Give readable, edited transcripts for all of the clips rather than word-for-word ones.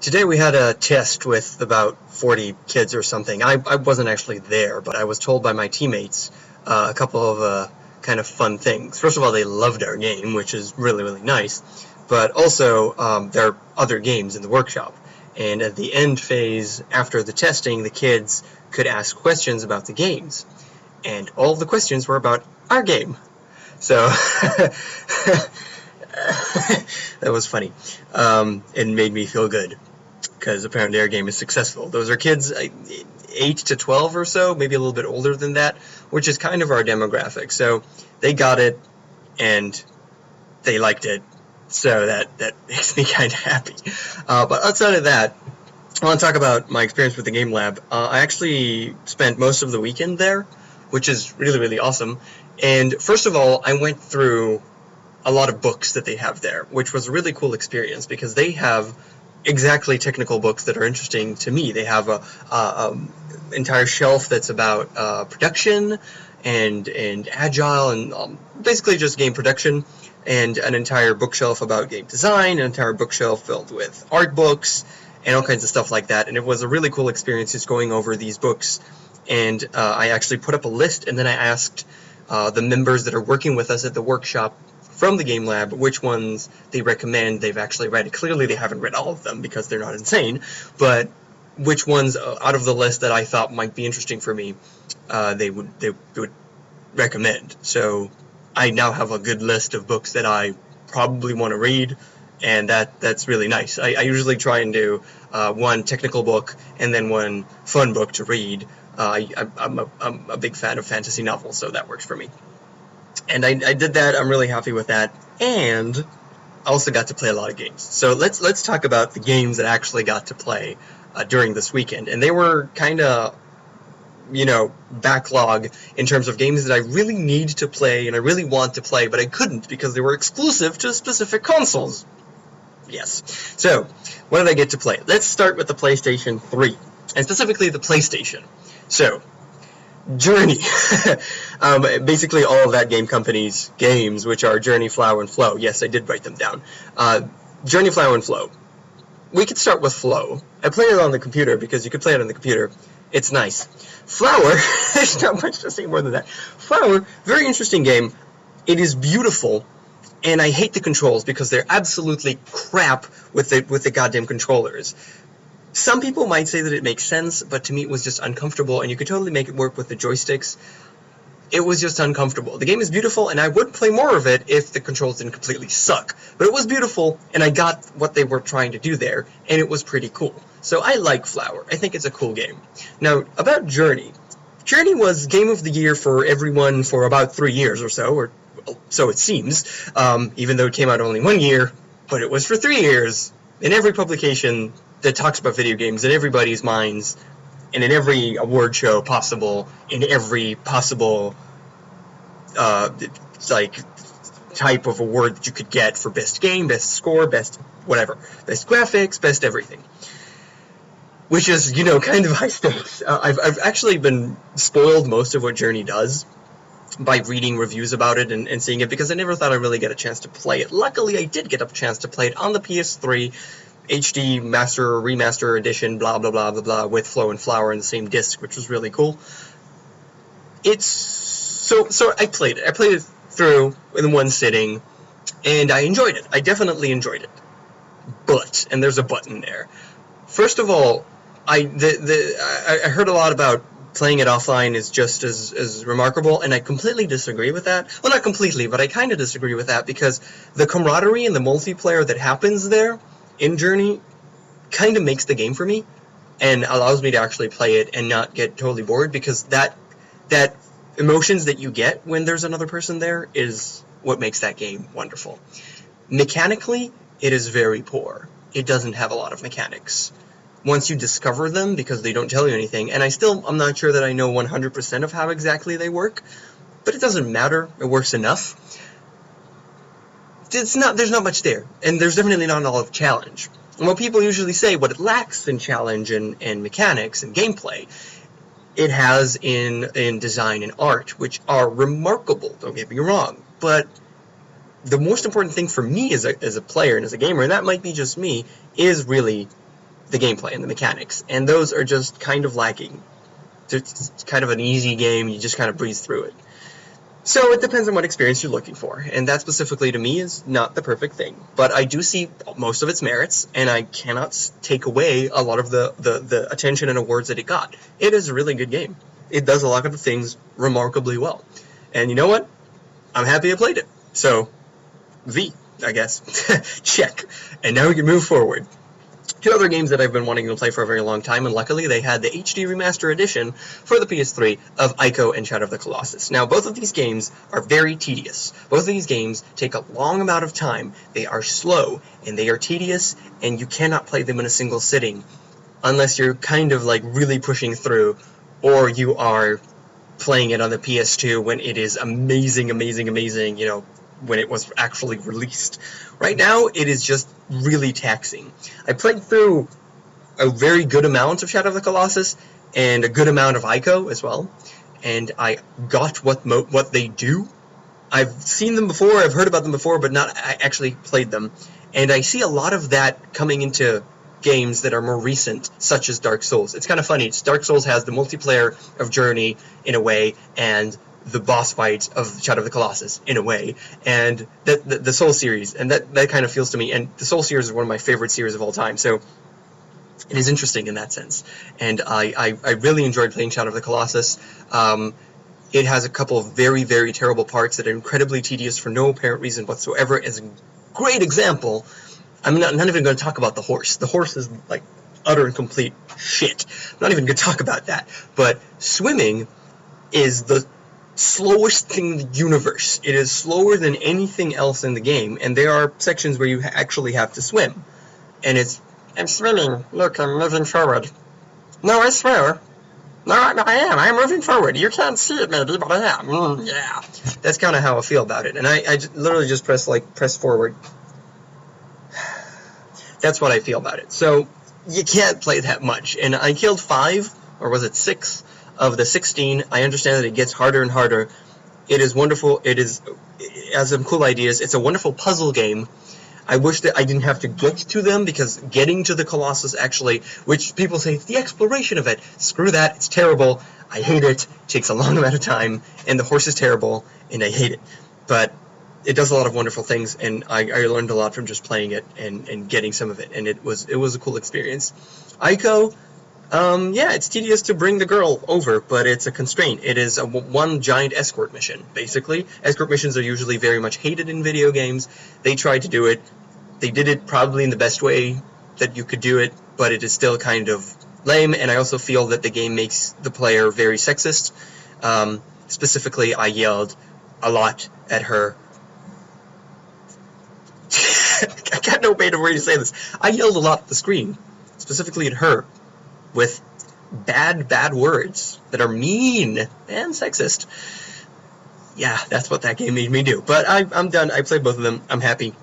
Today we had a test with about 40 kids or something. I wasn't actually there, but I was told by my teammates a couple of kind of fun things. First of all, they loved our game, which is really, really nice, but also there are other games in the workshop. And at the end phase, after the testing, the kids could ask questions about the games. And all of the questions were about our game. So that was funny. It made me feel good, because apparently our game is successful. Those are kids 8 to 12 or so, maybe a little bit older than that, which is kind of our demographic. So they got it, and they liked it, so that makes me kind of happy. But outside of that, I want to talk about my experience with the Game Lab. I actually spent most of the weekend there, which is really, really awesome. And first of all, I went through a lot of books that they have there, which was a really cool experience because they have exactly technical books that are interesting to me. They have a entire shelf that's about production and agile and basically just game production, and an entire bookshelf about game design, an entire bookshelf filled with art books and all kinds of stuff like that. And it was a really cool experience just going over these books. And I actually put up a list, and then I asked the members that are working with us at the workshop from the Game Lab which ones they recommend they've actually read. Clearly they haven't read all of them because they're not insane, but which ones out of the list that I thought might be interesting for me they would recommend. So I now have a good list of books that I probably want to read, and that's really nice. I usually try and do one technical book and then one fun book to read. I'm a big fan of fantasy novels, so that works for me. And I did that. I'm really happy with that, and I also got to play a lot of games. So let's talk about the games that I actually got to play during this weekend, and they were kind of, backlog in terms of games that I really need to play and I really want to play, but I couldn't because they were exclusive to specific consoles. Yes. So what did I get to play? Let's start with the PlayStation 3, and specifically the PlayStation. So Journey. Basically all of that game company's games, which are Journey, Flower, and Flow. Yes, I did write them down. Journey, Flower, and Flow. We could start with Flow. I played it on the computer because you could play it on the computer. It's nice. Flower, there's not much to say more than that. Flower, very interesting game. It is beautiful, and I hate the controls because they're absolutely crap with the goddamn controllers. Some people might say that it makes sense, but to me it was just uncomfortable, and you could totally make it work with the joysticks. It was just uncomfortable. The game is beautiful, and I would play more of it if the controls didn't completely suck. But it was beautiful, and I got what they were trying to do there, and it was pretty cool. So I like Flower. I think it's a cool game. Now, about Journey. Journey was Game of the Year for everyone for about 3 years or so, or so it seems, even though it came out only 1 year, but it was for 3 years. In every publication that talks about video games, in everybody's minds, and in every award show possible, in every possible type of award that you could get for best game, best score, best whatever, best graphics, best everything, which is kind of high stakes. I've actually been spoiled most of what Journey does by reading reviews about it and seeing it, because I never thought I'd really get a chance to play it. Luckily, I did get a chance to play it on the PS3 HD Master Remaster Edition, blah blah blah blah blah, with Flow and Flower in the same disc, which was really cool. It's so I played it. I played it through in one sitting, and I enjoyed it. I definitely enjoyed it. But, and there's a button there. First of all, I heard a lot about playing it offline is just as remarkable, and I completely disagree with that. Well, not completely, but I kind of disagree with that, because the camaraderie and the multiplayer that happens there in Journey kind of makes the game for me, and allows me to actually play it and not get totally bored, because that emotions that you get when there's another person there is what makes that game wonderful. Mechanically, it is very poor. It doesn't have a lot of mechanics once you discover them, because they don't tell you anything, and I'm not sure that I know 100% of how exactly they work, but it doesn't matter. It works enough. There's not much there, and there's definitely not a lot of challenge. And what people usually say, what it lacks in challenge and mechanics and gameplay, it has in design and art, which are remarkable, don't get me wrong, but the most important thing for me as a player and as a gamer, and that might be just me, is really the gameplay and the mechanics, and those are just kind of lacking. It's kind of an easy game, you just kind of breeze through it. So it depends on what experience you're looking for, and that specifically to me is not the perfect thing. But I do see most of its merits, and I cannot take away a lot of the attention and awards that it got. It is a really good game. It does a lot of the things remarkably well. And you know what? I'm happy I played it. So, V, I guess. Check. And now we can move forward. Two other games that I've been wanting to play for a very long time, and luckily they had the HD Remaster Edition for the PS3 of Ico and Shadow of the Colossus. Now, both of these games are very tedious. Both of these games take a long amount of time. They are slow, and they are tedious, and you cannot play them in a single sitting unless you're kind of like really pushing through, or you are playing it on the PS2 when it is amazing, you know, when it was actually released. Right now, it is just really taxing. I played through a very good amount of Shadow of the Colossus and a good amount of Ico as well, and I got what they do. I've seen them before, I've heard about them before, but not actually played them. And I see a lot of that coming into games that are more recent, such as Dark Souls. It's kind of funny. Dark Souls has the multiplayer of Journey in a way, and the boss fight of Shadow of the Colossus in a way, and the Soul series, and that kind of feels to me, and the Soul series is one of my favorite series of all time, so it is interesting in that sense, and I really enjoyed playing Shadow of the Colossus. It has a couple of very, very terrible parts that are incredibly tedious for no apparent reason whatsoever. As a great example, I'm not even going to talk about the horse. The horse is like utter and complete shit. I'm not even going to talk about that, but swimming is the slowest thing in the universe. It is slower than anything else in the game, and there are sections where you actually have to swim. And it's, I'm swimming, look, I'm moving forward. No, I swear. No, I am. I'm moving forward. You can't see it maybe, but I am. Yeah. That's kind of how I feel about it. And I literally just press forward. That's what I feel about it. So, you can't play that much. And I killed 5, or was it 6? Of the 16, I understand that it gets harder and harder. It is wonderful. It has some cool ideas. It's a wonderful puzzle game. I wish that I didn't have to get to them, because getting to the Colossus actually, which people say the exploration of it, screw that, it's terrible. I hate it. It takes a long amount of time, and the horse is terrible, and I hate it. But it does a lot of wonderful things, and I learned a lot from just playing it and getting some of it, and it was a cool experience. Ico. Yeah, it's tedious to bring the girl over, but it's a constraint. It is one giant escort mission, basically. Escort missions are usually very much hated in video games. They tried to do it. They did it probably in the best way that you could do it, but it is still kind of lame, and I also feel that the game makes the player very sexist. Specifically, I yelled a lot at her. I got no better way to say this. I yelled a lot at the screen, specifically at her, with bad words that are mean and sexist. Yeah, that's what that game made me do. But I'm done. I played both of them. I'm happy.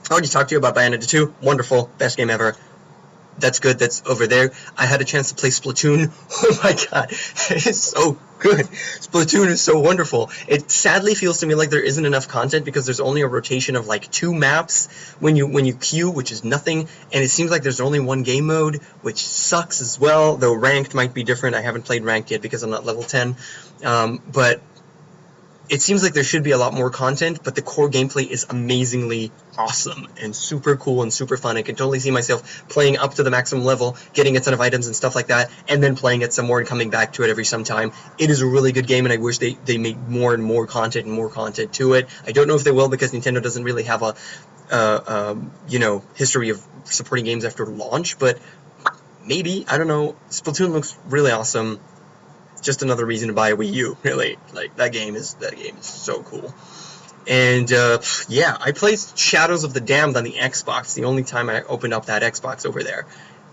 I already talked to you about Bayonetta 2. Wonderful. Best game ever. That's good. That's over there. I had a chance to play Splatoon. Oh my god. It is so good. Splatoon is so wonderful. It sadly feels to me like there isn't enough content, because there's only a rotation of like 2 maps when you queue, which is nothing, and it seems like there's only 1 game mode, which sucks as well, though ranked might be different. I haven't played ranked yet because I'm not level 10. But it seems like there should be a lot more content, but the core gameplay is amazingly awesome and super cool and super fun. I can totally see myself playing up to the maximum level, getting a ton of items and stuff like that, and then playing it some more and coming back to it every some time. It is a really good game, and I wish they made more and more content to it. I don't know if they will, because Nintendo doesn't really have a history of supporting games after launch, but maybe. I don't know. Splatoon looks really awesome. Just another reason to buy a Wii U, really. Like, that game is so cool. And, yeah, I played Shadows of the Damned on the Xbox, the only time I opened up that Xbox over there.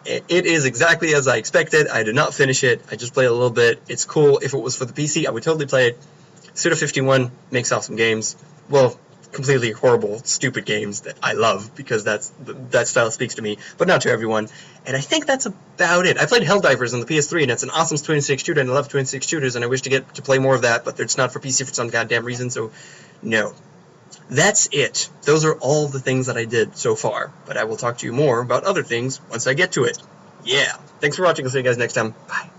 It is exactly as I expected. I did not finish it. I just played a little bit. It's cool. If it was for the PC, I would totally play it. Suda51 makes awesome games. Well, completely horrible, stupid games that I love, because that style speaks to me, but not to everyone. And I think that's about it. I played Helldivers on the PS3, and it's an awesome twin stick shooter, and I love twin stick shooters, and I wish to get to play more of that, but it's not for PC for some goddamn reason, so no. That's it. Those are all the things that I did so far, but I will talk to you more about other things once I get to it. Yeah. Thanks for watching. I'll see you guys next time. Bye.